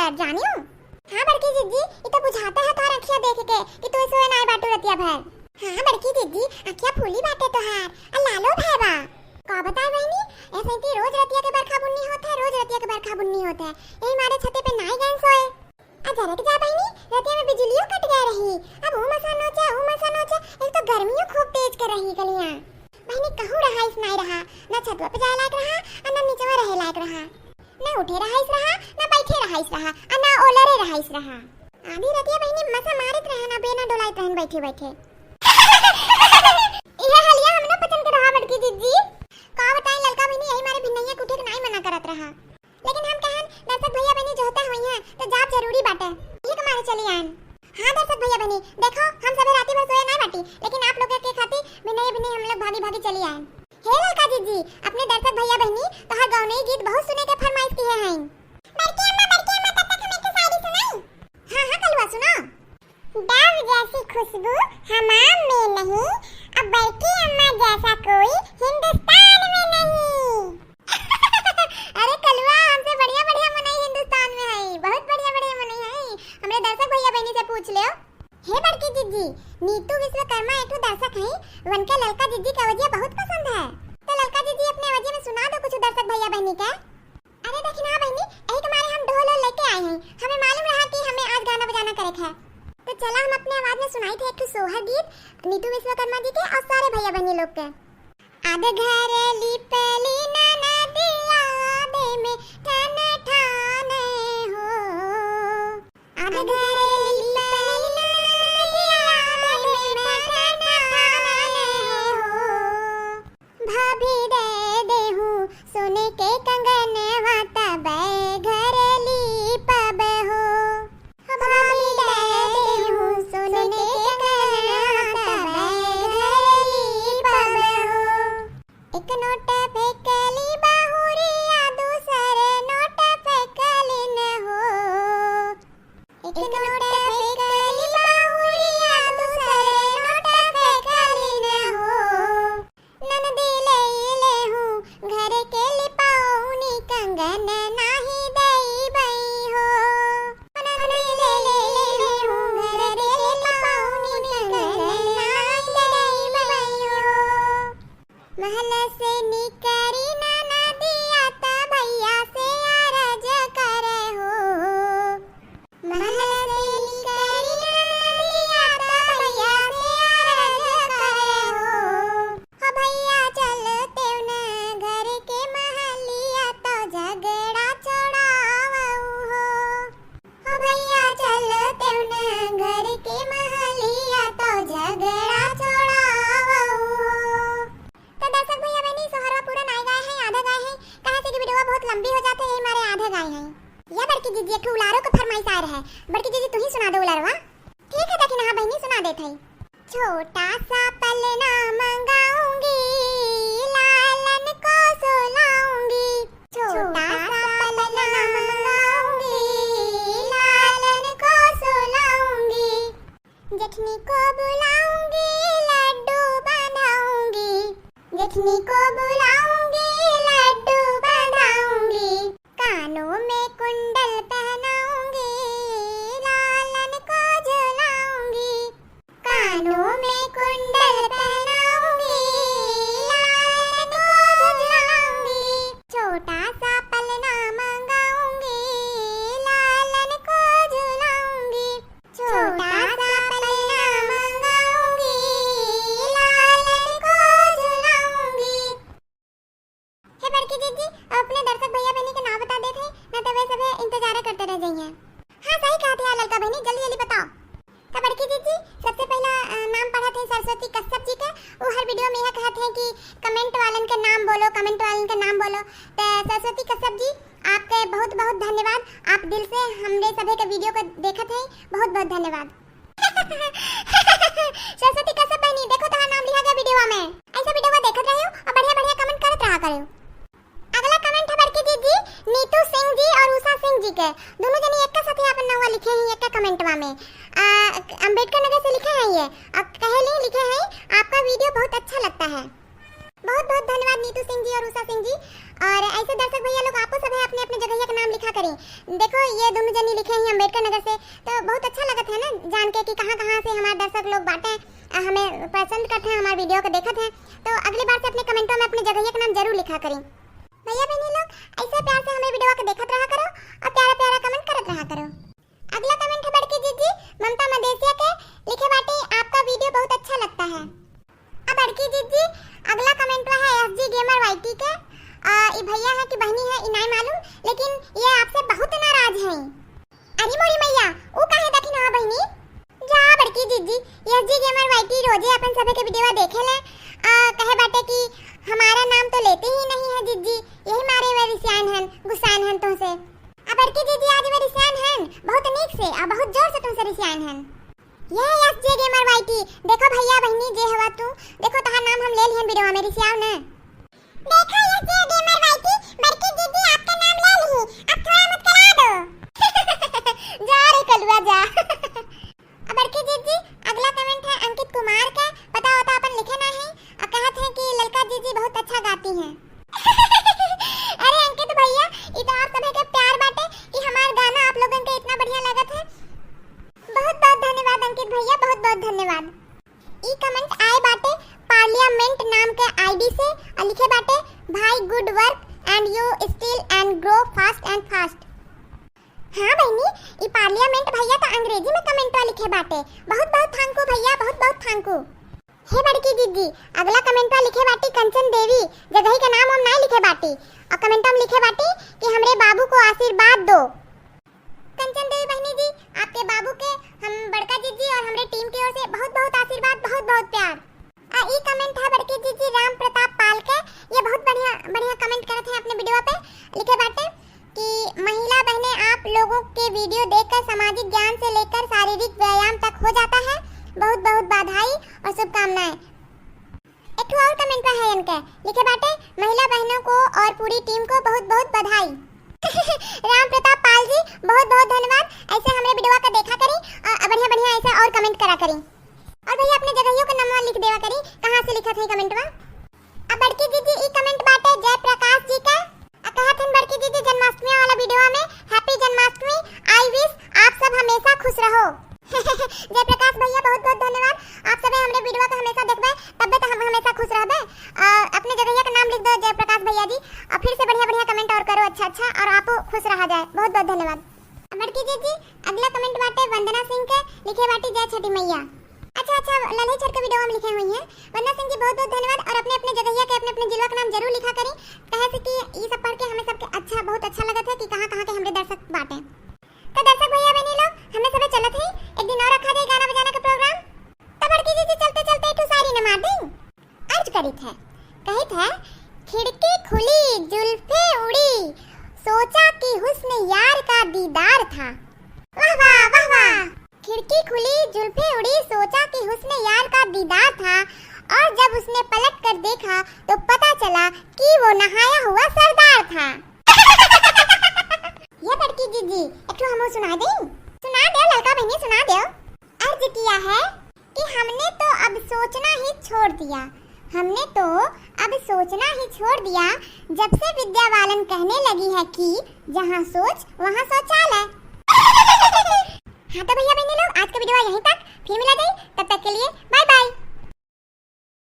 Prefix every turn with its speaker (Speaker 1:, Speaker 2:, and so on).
Speaker 1: भर जानियो। हाँ बड़की दीदी, इतो बुझाता है तोहर अखियां देख के कि तू सोए नाय बाटू रतिया भर। हाँ बड़की दीदी, अखियां फूली बाटे तोहार आ लालो भैबा। का बताए बहनी, ऐसे ही रोज रतिया के बरखा बुन्नी होता है, रोज रतिया के बरखा बुन्नी होता है। यही मारे छते पे नाय गए सोए। आ जरक जा बहनी, रतिया में बिजलियों कट गए रही। अब ऊ मसा नोचे एक तो गर्मियों खूब तेज कर रही गलियां। बहनी कहूं रहा इस नाय रहा, ना छतवा पे जाए लायक रहा और ना नीचे रहे लायक रहा, ना उठे रहा इस रहा, ना बैठे रहा इस रहा और ना ओलरे रहा इस रहा। आधी रतिया बहनी मसा मारत रहा ना बेना डोलाइत रहन बैठे बैठे। ये हलिया हमने पसंद कर रहा बड़की दीदी। का बताएं ललका बहनी, यही मारे भिन्नैया कुठे के नाय मना करत रहा। लेकिन हम कहन दर्शक भैया बहनी जो होता हुई है तो जाप जरूरी बाटे, ये कमारे चली आन। हाँ दर्शक भैया बहनी, देखो हम सभी राती भर सोए ना बाटी, लेकिन आप लोगों के खातिर भिन्नैया हम लोग भागी भागी चली आए। हे ललका दीदी, अपने दर्शक भैया बहनी तोहर गाँव गीत बहुत सुने के फरमाइश किए हैं। बड़की अम्मा तब तक हमें एक शायरी सुनाई। हाँ कलवा सुनाओ। डव जैसी खुशबू हमाम में नहीं, अब बड़की अम्मा जैसा कोई हिंदुस्तान में नहीं। अरे कलवा, हमसे बढ़िया बढ़िया मनाई हिंदुस्तान में है, बहुत बढ़िया बढ़िया मनाई है। हमरे दर्शक भैया बहनी से पूछ लियो। हे बड़की दीदी, नीतू विश्वकर्मा एक दर्शक है, उनके ललका दीदी का वजह बहुत पसंद है, तो ललका दीदी अपने वजह में सुना दो कुछ दर्शक भैया बहनी का। अरे देखी ना बहनी, यही तुम्हारे हम ढोल लेके आए हैं, हमें मालूम रहा कि हमें आज गाना बजाना करे है, तो चला हम अपने आवाज में सुनाई थे एक सोहर गीत नीतू विश्वकर्मा जी के और सारे भैया बहनी लोग के। आधे घर लिपली ना दिया दे में ठाने ठाने हो, आधे घर भाभी दे देहू सोने के कंगन वाता बै घर ली पब हो, भाभी दे देहू सोने के कंगन वाता बै घर ली पब हो। एक नोट फेंकली बहुरिया दूसरे नोट फेंकली न हो, एक नोट फेंकली बहुरिया दूसरे नोट फेंकली न हो। ननदी ले हूँ घर के लिपाऊनी कंगन नाही दई बई हो, ननदी ले हूँ घर के लिपाऊनी कंगन नाही दई बई हो। महल से निकरी ननदिया ता भैया से अरज करे हो, महल से निकरी ननदिया ता भैया से अरज करे हो। भैया चलते न घर के महलिया तो झगड़ा छोड़ावऊ हो, भैया चलते न घर के महलिया तो झगड़ा छोड़ावऊ हो। तो दर्शक भैया बहनी सोहरवा पूरा नहीं गाए हैं, आधा गाए हैं, कहे से कि वीडियो बहुत लंबी हो जाते है, हमारे आधे गाए हैं। या बड़की दीदी एक उलारो का फरमाइश आ रहा है, बड़की दीदी तू ही सुना दो उलारवा। ठीक है देखी ना बहनी सुना देते हैं। छोटा सा पलना मंगाऊंगी लालन को सुलाऊंगी, छोटा सा पलना मंगाऊंगी लालन को सुलाऊंगी, जेठनी को बुलाऊंगी लड्डू बंधाऊंगी, जेठनी को बुलाऊंगी लड्डू बंधाऊंगी, कानों में कुंडल पहनाऊंगी लालन को झुलाऊंगी, कानों में कुंडल पहनाऊंगी लालन को झुलाऊंगी, छोटा सा पलना मंगाऊंगी लालन को झुलाऊंगी, छोटा सा पलना मंगाऊंगी लालन को झुलाऊंगी। हे बड़की दीदी, अपने दर्शक भैया बहनी के नाम बता देते ना तो वे सभी इंतजार करते रह जाएंगे। हाँ सही कहा था ललका बहनी, जल्दी जल्दी बताओ। तो बड़की दीदी सबसे पहला नाम पढ़ा थे सरस्वती कश्यप जी का, वो हर वीडियो में यह कहते हैं कि कमेंट वालन के नाम बोलो, कमेंट वालन के नाम बोलो। तो सरस्वती कश्यप जी आपके बहुत बहुत धन्यवाद, आप दिल से हमरे सभी के वीडियो को देखते हैं, बहुत बहुत धन्यवाद। सरस्वती कश्यप बहनी देखो तो नाम लिखा गया वीडियो में, ऐसा वीडियो देखते रहो और बढ़िया बढ़िया कमेंट करते रहा करो। अगला कमेंट है बड़की दीदी नीतू सिंह जी और उषा सिंह जी के, दोनों जनी एक का साथ अपन नाम लिखे हैं एक का कमेंटवा में, अंबेडकर नगर से लिखे हैं ये, अब कहले लिखे हैं आपका वीडियो बहुत अच्छा लगता है। बहुत बहुत धन्यवाद नीतू सिंह जी और उषा सिंह जी। और ऐसे दर्शक भैया लोग आपको सब अपने अपने जगह का नाम लिखा करें। गई। देखो ये दोनों जनी लिखे हैं अम्बेडकर नगर से, तो बहुत अच्छा लगता है ना जान के कि कहाँ से हमारे दर्शक लोग बाटे हमें पसंद करते हैं, हमारे वीडियो को देखते हैं। तो अगली बार से अपने कमेंटों में अपनी जगह का नाम जरूर लिखा करें। भैया बहनी लोग ऐसे प्यार से हमें वीडियो को देखते रहा करो और प्यारा प्यारा कमेंट करते रहा करो। अगला कमेंट है बड़की दीदी ममता मदेसिया के लिखे बाटे आपका वीडियो बहुत अच्छा लगता है। अब बड़की दीदी अगला कमेंट है एसजी गेमर वाईटी के। ये भैया है कि बहनी है इनाय मालूम, लेकिन ये आपसे बहुत नाराज हैं। अरे मोरी मैया वो काहे देखी ना बहनी जा बड़की दीदी एसजी गेमर वाईटी रोजे अपन सभी के वीडियो देखे ले कहे बाटे कि हमारा नाम तो लेते ही नहीं है दीदी, यही मारे वे रिसियान हन गुस्सान हन तुमसे। अब बड़की दीदी आज वे रिसियान हन बहुत नीक से और बहुत जोर से तुमसे रिसियान हन। ये एसजी गेमर वाईटी देखो भैया बहनी जे हवा तू देखो तहां नाम हम ले लिहन वीडियो में रिसियाव ना। देखो एसजी गेमर वाईटी बड़की दीदी आपका नाम ले ली, अब थोड़ा मत करा दो जा रे कलुआ जा। अब बड़की दीदी अगला कमेंट है अंकित कुमार का, पता होता अपन लिखे ना है और कहत है कि ललका दीदी बहुत अच्छा गाती हैं। अरे अंकित भैया ये तो आप सभी के प्यार बाटे कि हमारा गाना आप लोगन के इतना बढ़िया लगत है। बहुत बहुत धन्यवाद अंकित भैया, बहुत बहुत धन्यवाद। ई कमेंट आए बाटे पार्लियामेंट नाम के आईडी से और लिखे बाटे भाई good work and you still and grow fast and fast. हाँ बहनी ई पार्लियामेंट भैया तो अंग्रेजी में कमेंट लिखे बाटे, बहुत बहुत थैंक यू भैया, बहुत बहुत थैंक यू। हे बड़की दीदी अगला कमेंट लिखे बाटी कंचन देवी, जगह का नाम हम नहीं लिखे बाटी और कमेंट में लिखे बाटी कि हमरे बाबू को आशीर्वाद दो। कंचन देवी बहनी जी आपके बाबू के हम बड़का दीदी और हमारे टीम की ओर से बहुत बहुत आशीर्वाद, बहुत बहुत प्यार। ई कमेंट है बड़की दीदी राम प्रताप पाल के, ये बहुत बढ़िया बढ़िया कमेंट करते हैं अपने वीडियो पे। लिखे बाटे कि महिला बहनें आप लोगों के वीडियो देखकर सामाजिक ज्ञान से लेकर शारीरिक व्यायाम तक हो जाता है, बहुत बहुत बधाई और शुभकामनाएं। एक और कमेंट है इनके लिखे बाटे महिला बहनों को और पूरी टीम को बहुत बहुत बधाई। राम प्रताप पाल जी बहुत बहुत धन्यवाद, ऐसे हमारे वीडियो का देखा करी और बढ़िया बढ़िया ऐसे और कमेंट करा करी और भैया अपने जगहियों का नाम लिख देवा करी कहां से लिखा था कमेंट में। अब बड़की दीदी ई कमेंट बाटे जय प्रकाश जी का, कहत हन बड़की दीदी जन्माष्टमी वाला वीडियो में हैप्पी जन्माष्टमी, आई विश आप सब हमेशा खुश रहो। जय प्रकाश भैया बहुत बहुत धन्यवाद, आप सब हमारे वीडियो का हमेशा देखबे तब तो हम हमेशा खुश रहबे। अपने जगहिया का नाम लिख दो जय प्रकाश भैया जी और फिर से बढ़िया बढ़िया कमेंट और करो अच्छा और आप खुश रहा जाए, बहुत बहुत धन्यवाद। बड़की दीदी अगला कमेंट बाटे वंदना सिंह के लिखे बाटी जय छठी मैया। अच्छा ललेचर के वीडियो में लिखे हुई हैं वंदना सिंह जी बहुत बहुत धन्यवाद और अपने अपने जगहिया के अपने अपने जिला का नाम जरूर लिखा करें, कहे से कि ये सब पढ़ के हमें सबके अच्छा बहुत अच्छा लगा था कि कहां के हमारे दर्शक बाटे। तो दर्शक भैया बहनी लोग हमें सबे चलत है एक दिन और रखा जाए गाना बजाना का प्रोग्राम। तो बड़की दीदी चलते चलते एक सारी न मार दें अर्ज करी थे कही थे खिड़की खुली जुल्फे उड़ी सोचा कि हुस्न यार का दीदार था। वाह वाह वाह वाह। खिड़की खुली जुल्फे उड़ी सोचा कि हुस्न यार का दीदार था और जब उसने पलट कर देखा तो पता चला कि वो नहाया हुआ सरदार था। ये बड़की दीदी एक तो हम सुना दो लड़का बहनी सुना दो। अर्ज किया है कि हमने तो अब सोचना ही छोड़ दिया, हमने तो अब सोचना ही छोड़ दिया जब से विद्या बालन कहने लगी है कि जहाँ सोच वहाँ शौचालय। हाँ तो भैया बहनी लोग आज का वीडियो यहीं तक, फिर मिला जाए, तब तक के लिए बाय बाय।